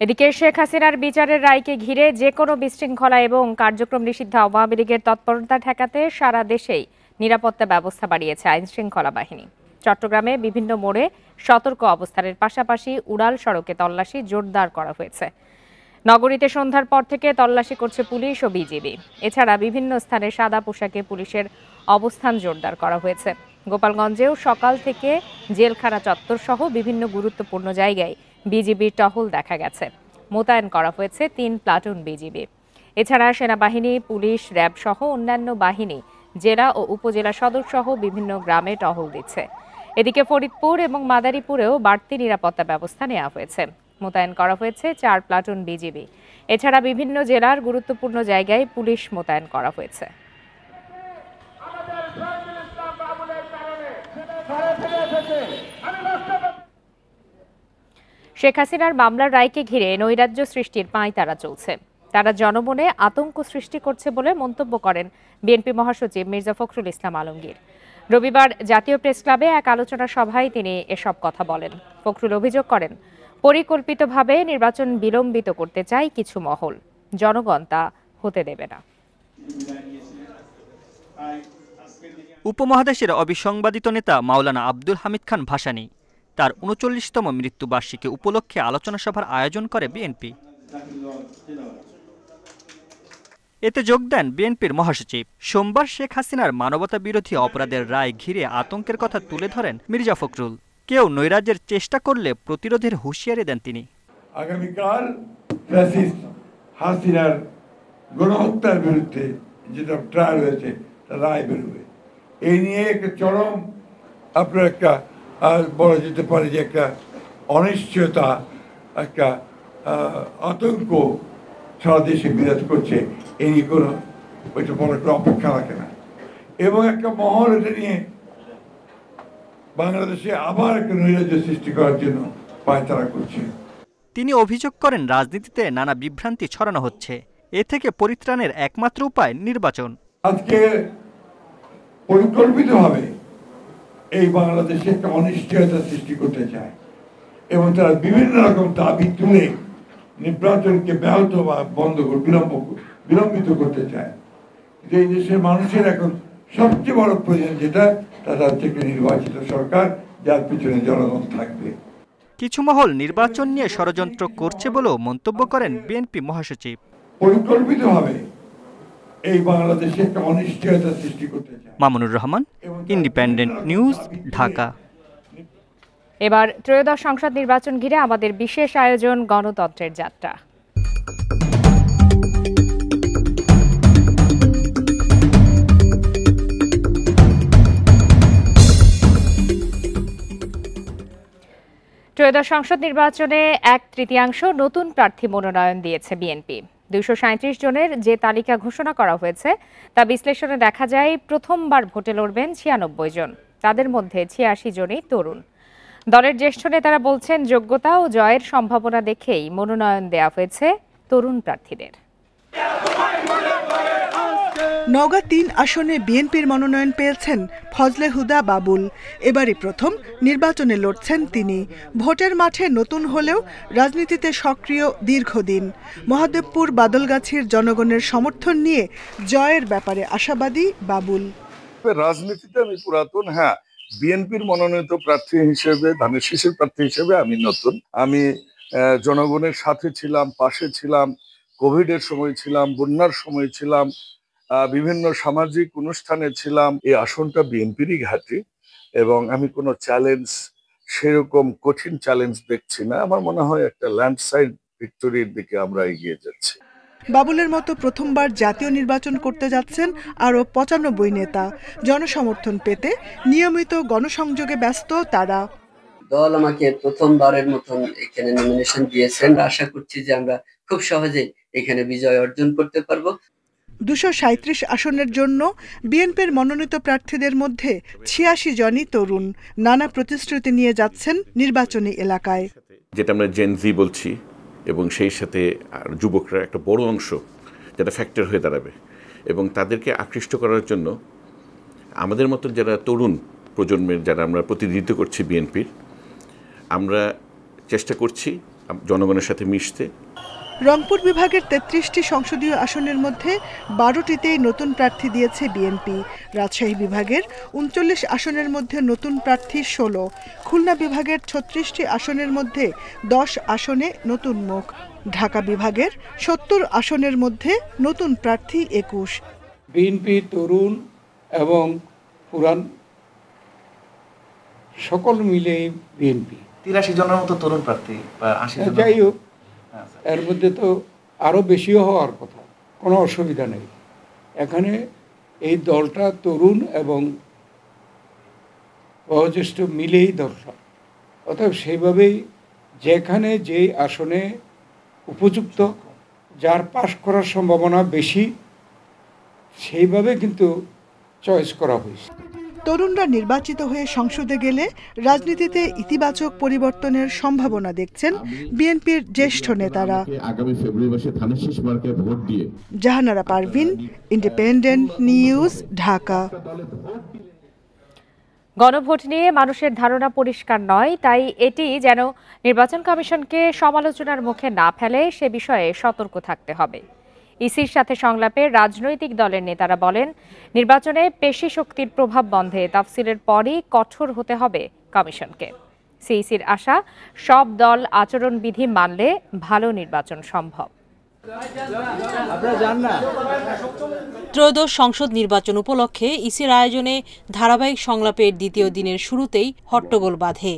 এদিকে শেখ হাসিনার বিচারের রায়কে ঘিরে যে কোনো বিশৃঙ্খলা এবং কার্যক্রম নিষিদ্ধ আওয়ামী লীগের তৎপরতা ঠেকাতে সারা দেশেই নিরাপত্তা ব্যবস্থা বাড়িয়েছে আইনশৃঙ্খলা বাহিনী। চট্টগ্রামে বিভিন্ন মোড়ে সতর্ক অবস্থানের পাশাপাশি উড়াল সড়কে তল্লাশি জোরদার করা হয়েছে। নগরীতে সন্ধ্যার পর থেকে তল্লাশি করছে পুলিশ ও বিজিবি। এছাড়া বিভিন্ন স্থানে সাদা পোশাকে পুলিশের অবস্থান জোরদার করা হয়েছে। গোপালগঞ্জেও সকাল থেকে জেলখানা চত্বর সহ বিভিন্ন গুরুত্বপূর্ণ জায়গায় বিজিবির টহল দেখা গেছে। মোতায়েন করা হয়েছে ৩ প্লাটুন বিজিবি। এছাড়া সেনাবাহিনী, পুলিশ, র্যাব সহ অন্যান্য বাহিনী জেলা ও উপজেলা সদর সহ বিভিন্ন গ্রামে টহল দিচ্ছে। এদিকে ফরিদপুর এবং মাদারীপুরেও বাড়তি নিরাপত্তা ব্যবস্থা নেওয়া হয়েছে। মোতায়েন করা হয়েছে ৪ প্লাটুন বিজিবি। এছাড়া বিভিন্ন জেলার গুরুত্বপূর্ণ জায়গায় পুলিশ মোতায়েন করা হয়েছে। শেখ হাসিনার মামলার রায়কে ঘিরে নৈরাজ্য সৃষ্টির পাঁয়তারা চলছে। তারা জনমনে আতঙ্ক সৃষ্টি করছে বলে মন্তব্য করেন বিএনপি মহাসচিব মির্জা ফখরুল ইসলাম আলমগীর। রবিবার জাতীয় প্রেসক্লাবে এক আলোচনা সভায় তিনি এসব কথা বলেন। ফখরুল অভিযোগ করেন, পরিকল্পিতভাবে নির্বাচন বিলম্বিত করতে চায় কিছু মহল, জনগণ তা হতে দেবে না। উপমহাদেশের অবিসংবাদিত নেতা মাওলানা আব্দুল হামিদ খান ভাসানী তার ৩৯তম মৃত্যুবার্ষিকী উপলক্ষে আলোচনা সভার আয়োজন করে বিএনপি। এতে যোগ দেন বিএনপির মহাসচিব। সোমবার শেখ হাসিনার মানবতা বিরোধী অপরাধের রায় ঘিরে আতঙ্কের কথা তুলে ধরেন মির্জা ফখরুল। কেউ নৈরাজ্যের চেষ্টা করলে প্রতিরোধের হুঁশিয়ারি দেন তিনি। আগামীকাল ফ্যাসিস্ট হাসিনার গণহত্যার বিরুদ্ধে যেটা ট্রায়াল হয়েছে রায় বেরোবে। এই নিয়ে একটা চরম আপনার একটা বলা যেতে পারে যে একটা অনিশ্চয়তা, একটা আতঙ্ক সারা দেশে বিরাজ করছে। এই নিয়ে কোনো ওইটা বড় একটা অপেক্ষা রাখে না, এবং একটা মহল এটা নিয়ে বাংলাদেশে আবার একটা নৈরাজ্য সৃষ্টি করার জন্য পায়তারা করছে। তিনি অভিযোগ করেন, রাজনীতিতে নানা বিভ্রান্তি ছড়ানো হচ্ছে। এ থেকে পরিত্রাণের একমাত্র উপায় নির্বাচন। আজকে পরিকল্পিতভাবে এই বাংলাদেশে একটা অনিশ্চয়তা সৃষ্টি করতে চায় এবং তারা বিভিন্ন রকম দাবি তুলে নির্বাচনকে ব্যাহত বা বন্ধ বিলম্বিত করতে চায়। এই দেশের মানুষের এখন সবচেয়ে বড় প্রয়োজন যেটা, তারা হচ্ছে একটা নির্বাচিত সরকার যার পিছনে জনগণ থাকবে। কিছু মহল নির্বাচন নিয়ে ষড়যন্ত্র করছে বলেও মন্তব্য করেন বিএনপি মহাসচিব। পরিকল্পিতভাবে এই বাংলাদেশে একটা অনিশ্চয়তা সৃষ্টি করতে চায়। Mamunur Rahman, independent News, Dhaka. এবার ত্রয়োদশ সংসদ নির্বাচন ঘিরে আমাদের বিশেষ আয়োজন গণতন্ত্রের যাত্রা। ত্রয়োদশ সংসদ নির্বাচনে 1/3 নতুন প্রার্থী মনোনয়ন দিয়েছে বিএনপি। 237 জনের যে তালিকা ঘোষণা করা হয়েছে তা বিশ্লেষণে দেখা যায় প্রথমবার ভোটে লড়বেন 96 জন। তাদের মধ্যে 86 জনই তরুণ। দলের জ্যেষ্ঠ নেতারা বলছেন, যোগ্যতা ও জয়ের সম্ভাবনা দেখেই মনোনয়ন দেওয়া হয়েছে তরুণ প্রার্থীদের। নওগাঁ 3 আসনে বিএনপির মনোনয়ন পেয়েছেন ফজলে হুদা বাবুল। এবারই প্রথম নির্বাচনে লড়ছেন তিনি। ভোটের মাঠে নতুন হলেও রাজনীতিতে সক্রিয় দীর্ঘদিন। মহাদেবপুর বাদলগাছির জনগণের সমর্থন নিয়ে জয়ের ব্যাপারে আশাবাদী বাবুল। রাজনীতিতে আমি পুরাতন, হ্যাঁ বিএনপির মনোনীত প্রার্থী হিসেবে, ধানের শীষের প্রার্থী হিসেবে আমি নতুন। আমি জনগণের সাথে ছিলাম, পাশে ছিলাম, কোভিডের সময় ছিলাম, বন্যার সময় ছিলাম, বিভিন্ন সামাজিক অনুষ্ঠানে ছিলাম। এই আসনটা বিএনপিরই ঘাঁটি এবং আমি কোনো চ্যালেঞ্জ, সেরকম কঠিন চ্যালেঞ্জ দেখছি না। আমার মনে হয় একটা ল্যান্ডস্লাইড ভিক্টরির দিকে আমরা এগিয়ে যাচ্ছি। বাবুলের মতো প্রথমবার জাতীয় নির্বাচন করতে যাচ্ছেন আরও 95 নেতা। জনসমর্থন পেতে নিয়মিত গণসংযোগে ব্যস্ত তারা। দল আমাকে প্রথমবারের মতন এখানে নমিনেশন দিয়েছেন। আশা করছি যে আমরা খুব সহজে এখানে বিজয় অর্জন করতে পারবো। 237 আসনের জন্য বিএনপির মনোনীত প্রার্থীদের মধ্যে 86 জনই তরুণ। নানা প্রতিশ্রুতি নিয়ে যাচ্ছেন নির্বাচনী এলাকায়। যেটা আমরা জেনজি বলছি, এবং সেই সাথে যুবকরা একটা বড় অংশ যেটা ফ্যাক্টর হয়ে দাঁড়াবে, এবং তাদেরকে আকৃষ্ট করার জন্য আমাদের মতো যারা তরুণ প্রজন্মের, যারা আমরা প্রতিনিধিত্ব করছি বিএনপির, আমরা চেষ্টা করছি জনগণের সাথে মিশতে। রংপুর বিভাগের ৩৩টি সংসদীয় আসনের মধ্যে ১২টিতেই নতুন প্রার্থী দিয়েছে বিএনপি। রাজশাহী বিভাগের ৩৯ আসনের মধ্যে নতুন প্রার্থী ১৬। খুলনা বিভাগের ৩৬টি আসনের মধ্যে ১০ আসনে নতুন মুখ। ঢাকা বিভাগের ৭০ আসনের মধ্যে নতুন প্রার্থী ২১। বিএনপি তরুণ এবং পুরান সকল মিলে বিএনপি ৮৩ জনের মতো তরুণ প্রার্থী বা ৮০ জন। যাই হোক, এর মধ্যে তো আরো বেশিও হওয়ার কথা, কোনো অসুবিধা নেই। এখানে এই দলটা তরুণ এবং বয়োজ্যেষ্ঠ মিলেই দলটা, অতএব সেইভাবেই যেখানে যেই আসনে উপযুক্ত, যার পাশ করার সম্ভাবনা বেশি, সেইভাবে কিন্তু চয়েস করা হয়েছে। তরুণরা নির্বাচিত হয়ে সংসদে গেলে রাজনীতিতে ইতিবাচক পরিবর্তনের সম্ভাবনা দেখছেন বিএনপির জ্যেষ্ঠ নেতারা। আগামী ফেব্রুয়ারি মাসে ধানের শীষ মার্কায় ভোট দিয়ে। Jahanara Parvin, Independent News, Dhaka. গণভোট নিয়ে মানুষের ধারণা পরিষ্কার নয়, তাই এটি যেন নির্বাচন কমিশনকে সমালোচনার মুখে না ফেলে সে বিষয়ে সতর্ক থাকতে হবে। ইসির সাথে সংলাপে রাজনৈতিক দলের নেতারা বলেন, নির্বাচনে পেশি শক্তির প্রভাব বন্ধে তাফসিলের পরই কঠোর হতে হবে কমিশনকে। সিইসির আশা, সব দল আচরণবিধি মানলে ভালো নির্বাচন সম্ভব। ত্রয়োদশ সংসদ নির্বাচন উপলক্ষে ইসির আয়োজনে ধারাবাহিক সংলাপের দ্বিতীয় দিনের শুরুতেই হট্টগোল বাধে।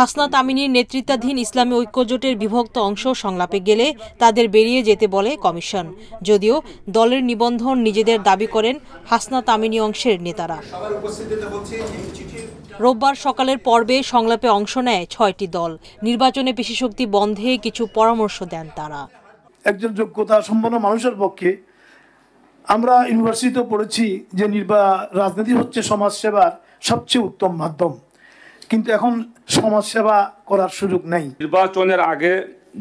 হাসনাত আমিনীর নেতৃত্বাধীন ইসলামী ঐক্যজোটের বিভক্ত অংশ সংলাপে গেলে তাদের বেরিয়ে যেতে বলে কমিশন, যদিও দলের নিবন্ধন নিজেদের দাবি করেন হাসনাত আমিনী অংশের নেতারা। রোববার সকালের পর্বে সংলাপে অংশ নেয় ৬টি দল। নির্বাচনে পেশিশক্তি বন্ধে কিছু পরামর্শ দেন তারা। একজন যোগ্যতা সম্পন্ন মানুষের পক্ষে, আমরা ইউনিভার্সিটিতে পড়েছি যে রাজনীতি হচ্ছে সমাজসেবার সবচেয়ে উত্তম মাধ্যম, কিন্তু এখন সমাজসেবা করার সুযোগ নেই। নির্বাচনের আগে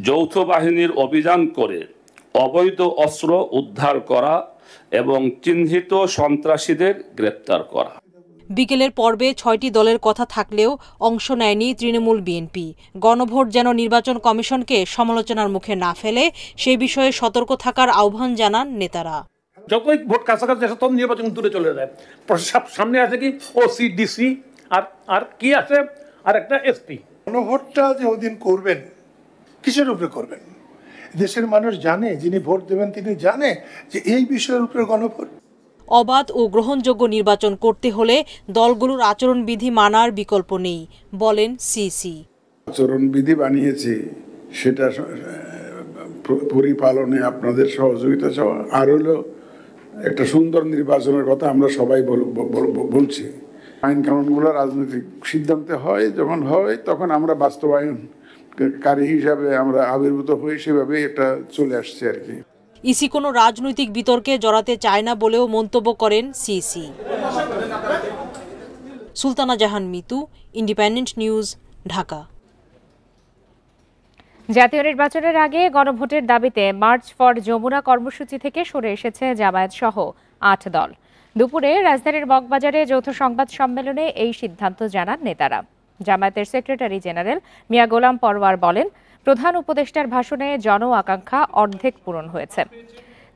যৌথ বাহিনীর অভিযান করে অবৈধ অস্ত্র উদ্ধার করা এবং চিহ্নিত সন্ত্রাসীদের গ্রেপ্তার করা। বিকেলের পর্বে ৬টি দলের কথা থাকলেও অংশ নেয়নি তৃণমূল বিএনপি। গণভোট যেন নির্বাচন কমিশনকে সমালোচনার মুখে না ফেলে সে বিষয়ে সতর্ক থাকার আহ্বান জানান নেতারা। যতই ভোট কাছাকাছি আসে তখন নির্বাচন দূরে চলে যায়। সামনে আছে কি ওসি, ডিসি, আর কি আছে আর একটা এসপি। গণভোটটা যে ওদিন করবেন, কিসের উপরে করবেন? দেশের মানুষ জানে, যিনি ভোট দেবেন তিনি জানে যে এই বিষয়ের উপরে গণভোট। অবাধ ও গ্রহণযোগ্য নির্বাচন করতে হলে দলগুলোর আচরণবিধি মানার বিকল্প নেই, বলেন সিসি। আচরণবিধি বানিয়েছে, সেটা পরিপালনে আপনাদের সহযোগিতা চাওয়া, আর হলো একটা সুন্দর নির্বাচনের কথা আমরা সবাই বলছি। আইন কানুনগুলো রাজনৈতিক সিদ্ধান্তে হয়, যখন হয় তখন আমরা বাস্তবায়নকারী হিসাবে আমরা আবির্ভূত হই, সেভাবে এটা চলে আসছে আর কি। ইসি কোনো রাজনৈতিক বিতর্কে জড়াতে চায় না বলেও মন্তব্য করেন সিসি। সুলতানা জাহান মিতু, ইন্ডিপেন্ডেন্ট নিউজ, ঢাকা। জাতীয় নির্বাচনের আগে গণভোটের দাবিতে মার্চ ফর যমুনা কর্মসূচি থেকে সরে এসেছে জামায়াত সহ ৮ দল। দুপুরে রাজধানীর মগবাজারে যৌথ সংবাদ সম্মেলনে এই সিদ্ধান্ত জানান নেতারা। জামায়াতের সেক্রেটারি জেনারেল মিয়া গোলাম পরওয়ার বলেন, প্রধান উপদেষ্টার ভাষণে জন আকাঙ্ক্ষা অর্ধেক পূরণ হয়েছে।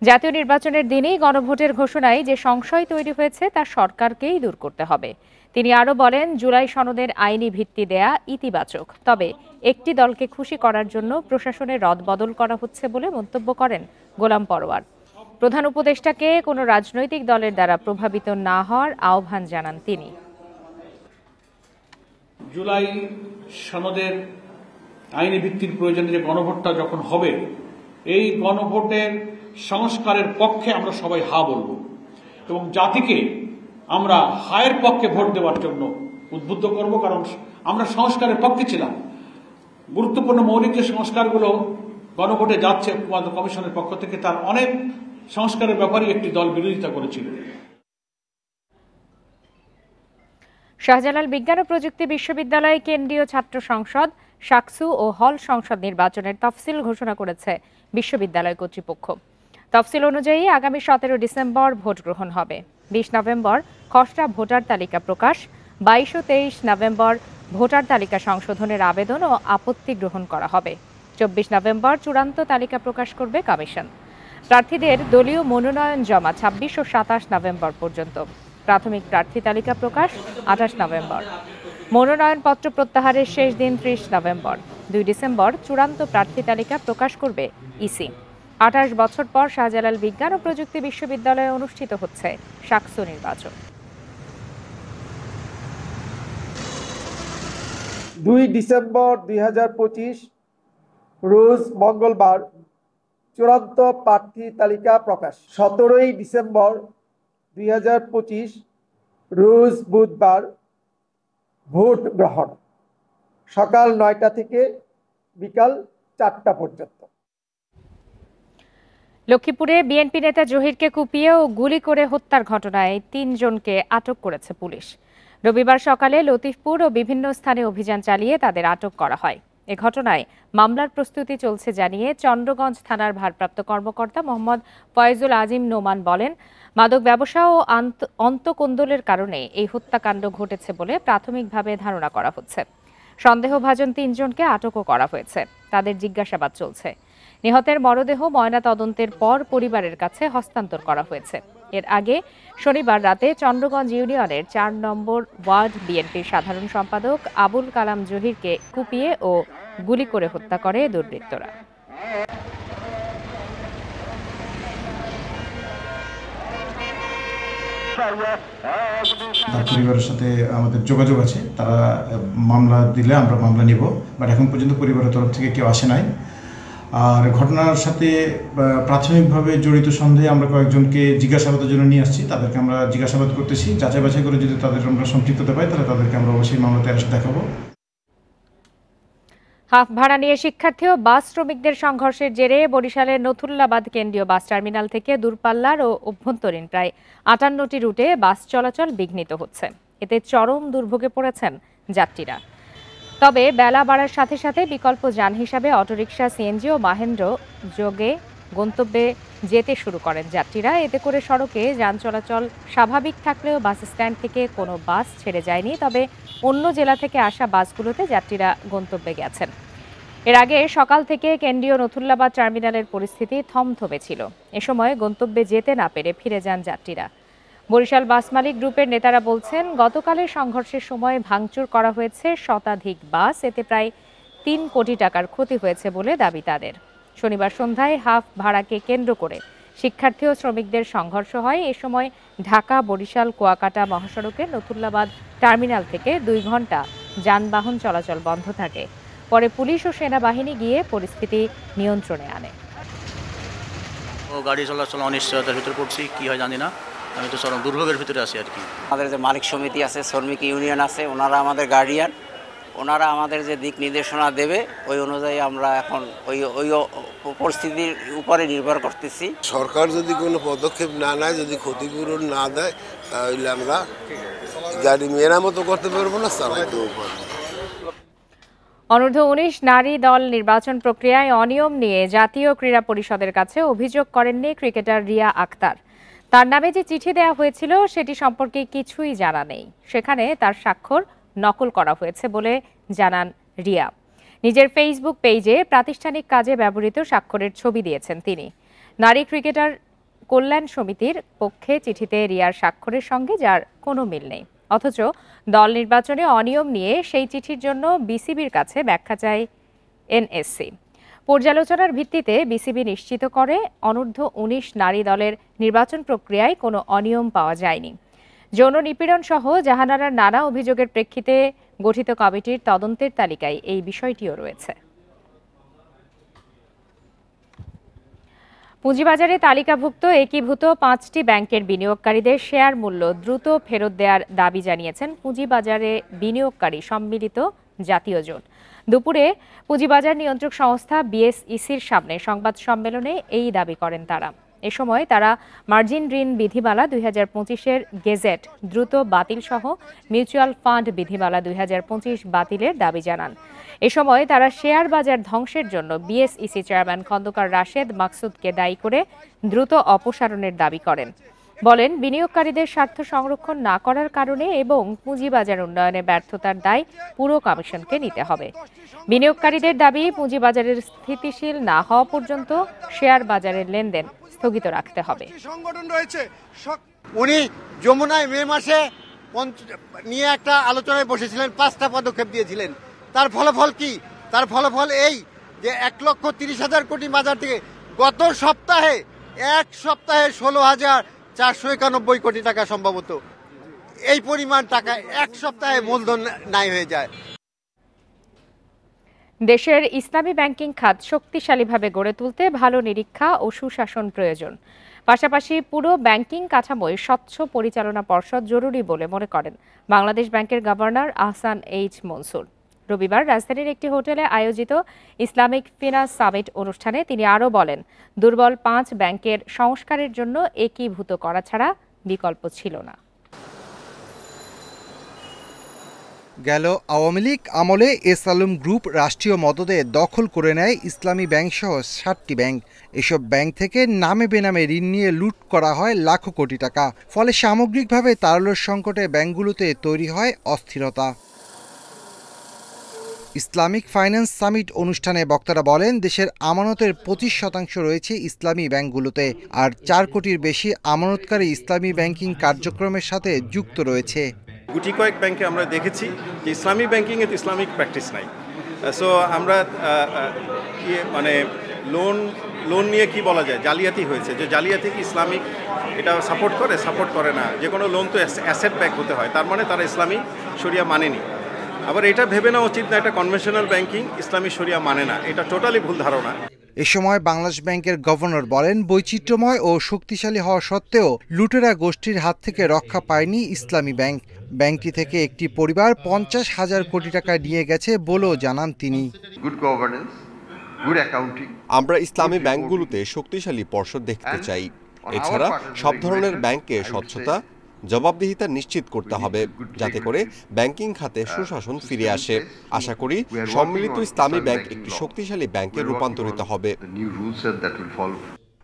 জাতীয় নির্বাচনের দিনেই গণভোটের ঘোষণায় যে সংশয় তৈরি হয়েছে তা সরকারকেই দূর করতে হবে। তিনি আরও বলেন, জুলাই সনদের আইনি ভিত্তি দেয়া ইতিবাচক, তবে একটি দলকে খুশি করার জন্য প্রশাসনের রদবদল করা হচ্ছে বলে মন্তব্য করেন গোলাম পরওয়ার। প্রধান উপদেষ্টাকে কোনো রাজনৈতিক দলের দ্বারা প্রভাবিত না হওয়ার আহ্বান জানান তিনি। জুলাই সনদের আইনি ভিত্তির প্রয়োজনে যে গণভোটটা যখন হবে, এই গণভোটের সংস্কারের পক্ষে আমরা সবাই হা বলব এবং জাতিকে আমরা হায়ের পক্ষে ভোট দেওয়ার জন্য উদ্বুদ্ধ করব, কারণ আমরা সংস্কারের পক্ষে ছিলাম। গুরুত্বপূর্ণ মৌলিক যে সংস্কারগুলো গণভোটে যাচ্ছে কমিশনের পক্ষ থেকে, তার অনেক সংস্কারের ব্যাপারে একটি দল বিরোধিতা করেছিল। শাহজালাল বিজ্ঞান ও প্রযুক্তি বিশ্ববিদ্যালয় কেন্দ্রীয় ছাত্র সংসদ, শাকসু ও হল সংসদ নির্বাচনের তফসিল ঘোষণা করেছে বিশ্ববিদ্যালয় কর্তৃপক্ষ। তফসিল অনুযায়ী আগামী 17 ডিসেম্বর ভোট গ্রহণ হবে। 20 নভেম্বর খসড়া ভোটার তালিকা প্রকাশ, 22 ও 23 নভেম্বর ভোটার তালিকা সংশোধনের আবেদন ও আপত্তি গ্রহণ করা হবে। 24 নভেম্বর চূড়ান্ত তালিকা প্রকাশ করবে কমিশন। প্রার্থীদের দলীয় মনোনয়ন জমা 26 ও 27 নভেম্বর পর্যন্ত। প্রাথমিক প্রার্থী তালিকা প্রকাশ 28 নভেম্বর। মনোনয়নপত্র প্রত্যাহারের শেষ দিন 30 নভেম্বর। 2 ডিসেম্বর চূড়ান্ত প্রার্থী তালিকা প্রকাশ করবে ইসি। 28 বছর পর শাহজালাল বিজ্ঞান ও প্রযুক্তি বিশ্ববিদ্যালয়ে অনুষ্ঠিত হচ্ছে শাকসু নির্বাচন। 2 ডিসেম্বর 2025 রোজ মঙ্গলবার চূড়ান্ত প্রার্থী তালিকা প্রকাশ। 17 ডিসেম্বর 2025 রোজ বুধবার ভোট গ্রহণ সকাল 9টা থেকে বিকাল 4টা পর্যন্ত। লক্ষ্মীপুরে বিএনপি নেতা জহিরকে কুপিয়ে ও গুলি করে হত্যার ঘটনায় 3 জনকে আটক করেছে পুলিশ। রবিবার সকালে লতিফপুর ও বিভিন্ন স্থানে অভিযান চালিয়ে তাদের আটক করা হয়। এ ঘটনায় মামলার প্রস্তুতি চলছে জানিয়ে চন্দ্রগঞ্জ থানার ভারপ্রাপ্ত কর্মকর্তা মোহাম্মদ ফয়জুল আজিম নোমান বলেন, মাদক ব্যবসা ও অন্তঃকোন্দলের কারণে এই হত্যাকাণ্ড ঘটেছে বলে প্রাথমিকভাবে ধারণা করা হচ্ছে। সন্দেহভাজন 3 জনকে আটকও করা হয়েছে। তাদের জিজ্ঞাসাবাদ চলছে। নিহতের মরদেহ ময়না তদন্তের পর পরিবারের কাছে হস্তান্তর করা হয়েছে। এর আগে শনিবার রাতে চন্দ্রগঞ্জ ইউনিয়নের 4 নম্বর ওয়ার্ড বিএনপির সাধারণ সম্পাদক আবুল কালাম জহিরকে কুপিয়ে ও গুলি করে হত্যা করে দুর্বৃত্তরা। তার পরিবারের সাথে আমাদের যোগাযোগ আছে, তারা মামলা দিলে আমরা মামলা নিব, বাট এখন পর্যন্ত পরিবারের তরফ থেকে কেউ আসে নাই। আর ঘটনার সাথে প্রাথমিকভাবে জড়িত সন্দেহে আমরা কয়েকজনকে জিজ্ঞাসাবাদের জন্য নিয়ে আসছি। তাদেরকে আমরা জিজ্ঞাসাবাদ করতেছি, যাচাই বাছাই করে যদি তাদের আমরা সম্পৃক্ততা পাই তাহলে তাদেরকে আমরা অবশ্যই মামলাতে অ্যারেস্ট দেখাবো। হাফ ভাড়া নিয়ে শিক্ষার্থী ও বাস শ্রমিকদের সংঘর্ষের জেরে বরিশালের নথুল্লাবাদ কেন্দ্রীয় বাস টার্মিনাল থেকে দূরপাল্লার ও অভ্যন্তরীণ প্রায় 58টি রুটে বাস চলাচল বিঘ্নিত হচ্ছে। এতে চরম দুর্ভোগে পড়েছেন যাত্রীরা। তবে বেলা বাড়ার সাথে সাথে বিকল্প যান হিসাবে অটোরিকশা, সিএনজি ও মাহেন্দ্র যোগে গন্তব্যে যেতে শুরু করেন যাত্রীরা। এতে করে সড়কে যান চলাচল স্বাভাবিক থাকলেও বাস স্ট্যান্ড থেকে কোনো বাস ছেড়ে যায়নি। তবে অন্য জেলা থেকে আসা বাসগুলোতে যাত্রীরা গন্তব্যে গেছেন। এর আগে সকাল থেকে কেন্দ্রীয় নথুল্লাবাদ টার্মিনালের পরিস্থিতি থমথমে ছিল। এ সময় গন্তব্যে যেতে না পেরে ফিরে যান যাত্রীরা। বরিশাল বাস মালিক গ্রুপের নেতারা বলছেন, গতকালের সংঘর্ষের সময় ভাঙচুর করা হয়েছে শতাধিক বাস। এতে প্রায় 3 কোটি টাকার ক্ষতি হয়েছে বলে দাবি তাদের। শনিবার সন্ধ্যায় হাফ ভাড়াকে কেন্দ্র করে শিক্ষার্থী ও শ্রমিকদের সংঘর্ষ হয়। এ সময় ঢাকা বরিশাল কুয়াকাটা মহাসড়কের নথুল্লাবাদ টার্মিনাল থেকে 2 ঘন্টা যানবাহন চলাচল বন্ধ থাকে। পরে পুলিশ ও সেনাবাহিনী গিয়ে পরিস্থিতি নিয়ন্ত্রণে আনে। গাড়ি চলাচল অনিশ্চয়তার ভিতরে পড়ছি, কি হয় জানি না। আমি তো চরম দুর্ভোগের ভিতরে আছি আর কি। আমাদের যে মালিক সমিতি আছে, শ্রমিক ইউনিয়ন আছে, ওনারা আমাদের গার্ডিয়ান, ওনারা আমাদের যে দিক নির্দেশনা দেবে ওই অনুযায়ী আমরা এখন ওই পরিস্থিতির উপরে নির্ভর করতেছি। সরকার যদি কোনো পদক্ষেপ না নেয়, যদি ক্ষতিপূরণ না দেয়, তাহলে আমরা গাড়ি মেরামত করতে পারবো না, চালাইতেও পারবো। অনূর্ধ্ব 19 নারী দল নির্বাচন প্রক্রিয়ায় অনিয়ম নিয়ে জাতীয় ক্রীড়া পরিষদের কাছে অভিযোগ করেননি ক্রিকেটার রিয়া আক্তার। তার নামে যে চিঠি দেওয়া হয়েছিল সেটি সম্পর্কে কিছুই জানা নেই। সেখানে তার স্বাক্ষর নকল করা হয়েছে বলে জানান রিয়া। নিজের ফেসবুক পেজে প্রাতিষ্ঠানিক কাজে ব্যবহৃত স্বাক্ষরের ছবি দিয়েছেন তিনি। নারী ক্রিকেটার কল্যাণ সমিতির পক্ষে চিঠিতে রিয়ার স্বাক্ষরের সঙ্গে যার কোনো মিল নেই। অথচ দল নির্বাচনে অনিয়ম নিয়ে সেই চিঠির জন্য বিসিবির কাছে ব্যাখ্যা চায় এনএসসি। পর্যালোচনার ভিত্তিতে বিসিবি নিশ্চিত করে অনূর্ধ্ব 19 নারী দলের নির্বাচন প্রক্রিয়ায় কোনো অনিয়ম পাওয়া যায়নি। যৌন নিপীড়ন সহ জাহানারার নানা অভিযোগের প্রেক্ষিতে গঠিত কমিটির তদন্তের তালিকায় এই বিষয়টিও রয়েছে। পুঁজিবাজারে তালিকাভুক্ত একীভূত 5টি ব্যাংকের বিনিয়োগকারীদের শেয়ার মূল্য দ্রুত ফেরত দেওয়ার দাবি জানিয়েছেন পুঁজিবাজারে বিনিয়োগকারী সম্মিলিত জাতীয় জোট। দুপুরে পুঁজিবাজার নিয়ন্ত্রক সংস্থা বিএসইসির সামনে সংবাদ সম্মেলনে এই দাবি করেন তারা। এ সময় তারা মার্জিন ঋণ বিধিমালা 2025-এর গেজেট দ্রুত বাতিল সহ মিউচুয়াল ফান্ড বিধিমালা 2025 বাতিলের দাবি জানান। এ সময় তারা শেয়ার বাজার ধ্বংসের জন্য বিএসইসি চেয়ারম্যান খন্দকার রাশেদ মাকসুদকে দায়ী করে দ্রুত অপসারণের দাবি করেন। বলেন, বিনিয়োগকারীদের স্বার্থ সংরক্ষণ না করার কারণে এবং পুঁজিবাজার উন্নয়নে ব্যর্থতার দায় পুরো কমিশনকে নিতে হবে। বিনিয়োগকারীদের দাবি, পুঁজিবাজারের স্থিতিশীল না হওয়া পর্যন্ত শেয়ার বাজারের লেনদেন স্থগিত রাখতে হবে। উনি যমুনায় মে মাসে নিয়ে একটা আলোচনায় বসেছিলেন, 5টা পদক্ষেপ দিয়েছিলেন। তার ফলাফল কি? তার ফলাফল এই যে 1,30,000 কোটি বাজার থেকে গত সপ্তাহে এক সপ্তাহে 16,491 কোটি টাকা সম্ভবত এই পরিমাণ টাকা এক সপ্তাহে মূলধন নাই হয়ে যায়। দেশের ইসলামী ব্যাংকিং খাত শক্তিশালীভাবে গড়ে তুলতে ভালো নিরীক্ষা ও সুশাসন প্রয়োজন। পাশাপাশি পুরো ব্যাংকিং কাঠামোয় স্বচ্ছ পরিচালনা পর্ষদ জরুরি বলে মনে করেন বাংলাদেশ ব্যাংকের গভর্নর আহসান এইচ মনসুর। রবিবার রাজধানীর একটি হোটেলে আয়োজিত ইসলামিক ফিনান্স সামিট অনুষ্ঠানে তিনি আরও বলেন, দুর্বল 5 ব্যাংকের সংস্কারের জন্য একীভূত করা ছাড়া বিকল্প ছিল না। গেল আওয়ামী লীগ আমলে এস আলম গ্রুপ রাষ্ট্রীয় মদদে দখল করে নেয় ইসলামী ব্যাংক সহ 7টি ব্যাংক। এসব ব্যাংক থেকে নামে বেনামে ঋণ নিয়ে লুট করা হয় লাখো কোটি টাকা। ফলে সামগ্রিকভাবে তারল্য সংকটে ব্যাংকগুলোতে তৈরি হয় অস্থিরতা। ইসলামিক ফাইন্যান্স সামিট অনুষ্ঠানে বক্তারা বলেন, দেশের আমানতের 25% রয়েছে ইসলামী ব্যাংকগুলোতে, আর 4 কোটির বেশি আমানতকারী ইসলামী ব্যাংকিং কার্যক্রমের সাথে যুক্ত রয়েছে। গুটি কয়েক ব্যাংকে আমরা দেখেছি যে ইসলামী ব্যাংকিংয়ে তো ইসলামিক প্র্যাকটিস নাই। সো আমরা মানে লোন নিয়ে কি বলা যায়, জালিয়াতি হয়েছে। যে জালিয়াতি কি ইসলামিক এটা সাপোর্ট করে না। যে কোনো লোন তো অ্যাসেট ব্যাক হতে হয়, তার মানে তারা ইসলামী শরিয়া মানেনি। আবার এটা ভেবে নেওয়া উচিত না এটা কনভেনশনাল ব্যাংকিং ইসলামী শরিয়া মানে না, এটা টোটালি ভুল ধারণা। এ সময় বাংলাদেশ ব্যাংকের গভর্নর বলেন, বৈচিত্র্যময় ও শক্তিশালী হওয়া সত্ত্বেও লুটেরা গোষ্ঠীর হাত থেকে রক্ষা পায়নি ইসলামী ব্যাংক। ব্যাংকটি থেকে একটি পরিবার 50,000 কোটি টাকা নিয়ে গেছে বলেও জানান তিনি। আমরা ইসলামী ব্যাংকগুলোতে শক্তিশালী পর্ষদ দেখতে চাই। এছাড়া সব ধরনের ব্যাংকে স্বচ্ছতা, জবাবদিহিতা নিশ্চিত করতে হবে, যাতে করে ব্যাংকিং খাতে সুশাসন ফিরে আসে। আশা করি সম্মিলিত ইসলামী ব্যাংক একটি শক্তিশালী ব্যাংকে রূপান্তরিত হবে।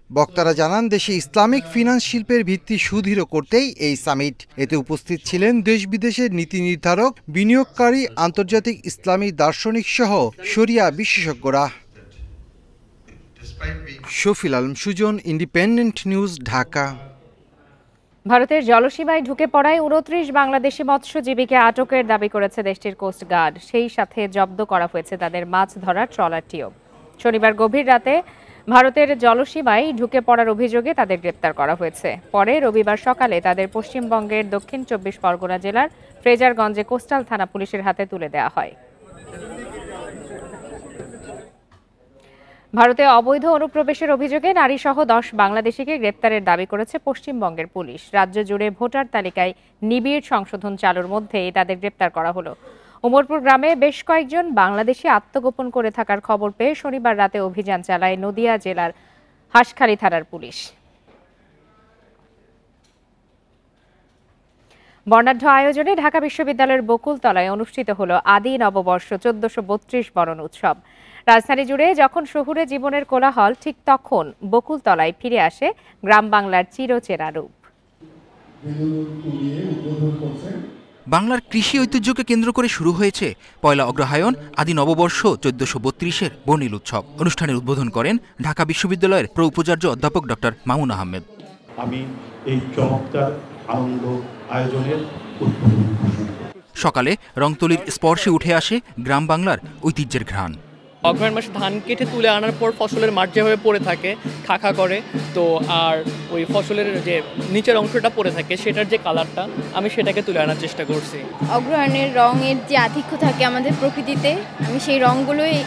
বক্তারা জানান, দেশে ইসলামিক ফিন্যান্স শিল্পের ভিত্তি সুদৃঢ় করতেই এই সামিট। এতে উপস্থিত ছিলেন দেশ বিদেশের নীতি নির্ধারক, বিনিয়োগকারী, আন্তর্জাতিক ইসলামী দার্শনিক সহ শরিয়া বিশেষজ্ঞরা। Shafil Alam Sujan, Independent News, Dhaka. ভারতের জলসীমায় ঢুকে পড়ায় 29 বাংলাদেশি মৎস্যজীবীকে আটকের দাবি করেছে দেশটির কোস্টগার্ড। সেই সাথে জব্দ করা হয়েছে তাদের মাছ ধরার ট্রলারটিও। শনিবার গভীর রাতে ভারতের জলসীমায় ঢুকে পড়ার অভিযোগে তাদের গ্রেপ্তার করা হয়েছে। পরে রবিবার সকালে তাদের পশ্চিমবঙ্গের দক্ষিণ 24 পরগনা জেলার ফ্রেজারগঞ্জে কোস্টাল থানা পুলিশের হাতে তুলে দেওয়া হয়। ভারতে অবৈধ অনুপ্রবেশের অভিযোগে নারীসহ 10 বাংলাদেশিকে গ্রেপ্তারের দাবি করেছে পশ্চিমবঙ্গের পুলিশ। রাজ্য জুড়ে ভোটার তালিকায় নিবিড় সংশোধন চালুর মধ্যেই তাদের গ্রেপ্তার করা হলো। উমরপুর গ্রামে বেশ কয়েকজন বাংলাদেশি আত্মগোপন করে থাকার খবর পেয়ে শনিবার রাতে অভিযান চালায় নদিয়া জেলার হাঁসখালী থানার পুলিশ। বর্ণাঢ্য আয়োজনে ঢাকা বিশ্ববিদ্যালয়ের বকুলতলায় অনুষ্ঠিত হলো আদি নববর্ষ 1432 বরণ উৎসব। রাজধানী জুড়ে যখন শহুরে জীবনের কোলাহল, ঠিক তখন বকুলতলায় ফিরে আসে গ্রাম বাংলার চিরচেনা রূপ। বাংলার কৃষি ঐতিহ্যকে কেন্দ্র করে শুরু হয়েছে পয়লা অগ্রহায়ণ আদি নববর্ষ 1432-এর বর্ণিল উৎসব। অনুষ্ঠানের উদ্বোধন করেন ঢাকা বিশ্ববিদ্যালয়ের প্রো-উপাচার্য অধ্যাপক ডক্টর মামুন আহমেদ। আমি এই চমৎকার আনন্দ আয়োজনের সকালে রংতুলির স্পর্শে উঠে আসে গ্রাম বাংলার ঐতিহ্যের ঘ্রাণ। অগ্রহায়ণ মাসে ধান কেটে তুলে আনার পর ফসলের মাঠ যেভাবে পড়ে থাকে খাখা করে, তো আর ওই ফসলের যে নিচের অংশটা পড়ে থাকে সেটার যে কালারটা আমি সেটাকে তুলে আনার চেষ্টা করছি। অগ্রহায়ণের রঙের যে আধিক্য থাকে আমাদের প্রকৃতিতে, আমি সেই রঙগুলোই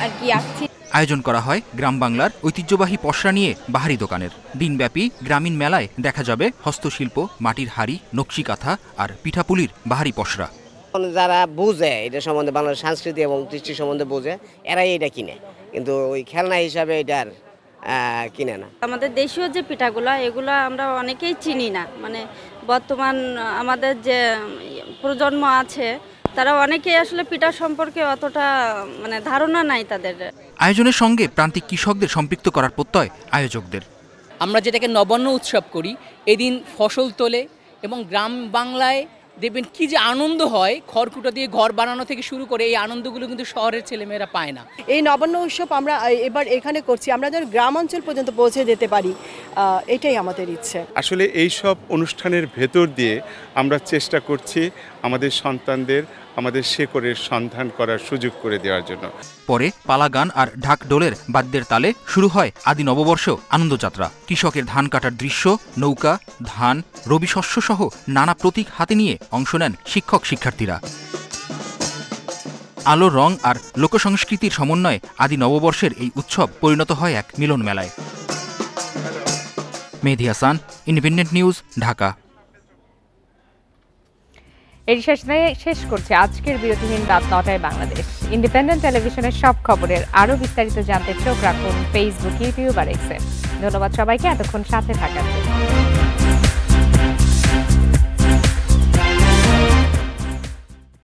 আর কি আঁকছি। আয়োজন করা হয় গ্রাম বাংলার ঐতিহ্যবাহী পসরা নিয়ে বাহারি দোকানের। দিনব্যাপী গ্রামীণ মেলায় দেখা যাবে হস্তশিল্প, মাটির হাড়ি, নকশি কাঁথা আর পিঠাপুলির বাহারি পসরা। যারা বোঝে এটা সম্বন্ধে, বাংলার সংস্কৃতি এবং কৃষ্টি সম্বন্ধে বোঝে, এরাই এটা কিনে, কিন্তু ওই খেলনা হিসাবে এটার কিনে না। আমাদের দেশীয় যে পিঠাগুলো, এগুলো আমরা অনেকেই চিনি না। মানে বর্তমান আমাদের যে প্রজন্ম আছে তারা অনেকেই আসলে পিঠা সম্পর্কে অতটা মানে ধারণা নাই তাদের। আয়োজনের সঙ্গে প্রান্তিক কৃষকদের সম্পৃক্ত করার প্রত্যয় আয়োজকদের। আমরা যেটাকে নবান্ন উৎসব করি, এদিন ফসল তোলে এবং গ্রাম বাংলায় দেখবেন কি যে আনন্দ হয়, খড়কুটো দিয়ে ঘর বানানো থেকে শুরু করে এই আনন্দগুলো কিন্তু শহরের ছেলেমেয়েরা পায় না। এই নবান্ন উৎসব আমরা এবার এখানে করছি, আমরা যেন গ্রাম অঞ্চল পর্যন্ত পৌঁছে যেতে পারি, এটাই আমাদের ইচ্ছে। আসলে এই সব অনুষ্ঠানের ভেতর দিয়ে আমরা চেষ্টা করছি আমাদের সন্তানদের আমাদের শেকড়ের সন্ধান করার সুযোগ করে দেওয়ার জন্য। পরে পালা গান আর ঢাকঢোলের বাদ্যের তালে শুরু হয় আদি নববর্ষ আনন্দযাত্রা। কৃষকের ধান কাটার দৃশ্য, নৌকা, ধান, রবি শস্য সহ নানা প্রতীক হাতে নিয়ে অংশ নেন শিক্ষক শিক্ষার্থীরা। আলো, রং আর লোকসংস্কৃতির সমন্বয়ে আদি নববর্ষের এই উৎসব পরিণত হয় এক মিলন মেলায়। মেহেদী হাসান, ইন্ডিপেন্ডেন্ট নিউজ, ঢাকা। এর শেষ করছে আজকের বিরতিহীন রাত ৯টায় বাংলাদেশ। ইন্ডিপেন্ডেন্ট টেলিভিশনের সব খবরের আরও বিস্তারিত জানতে চোখ রাখুন ফেসবুক, ইউটিউব আর এক্সে। ধন্যবাদ সবাইকে এতক্ষণ সাথে থাকার।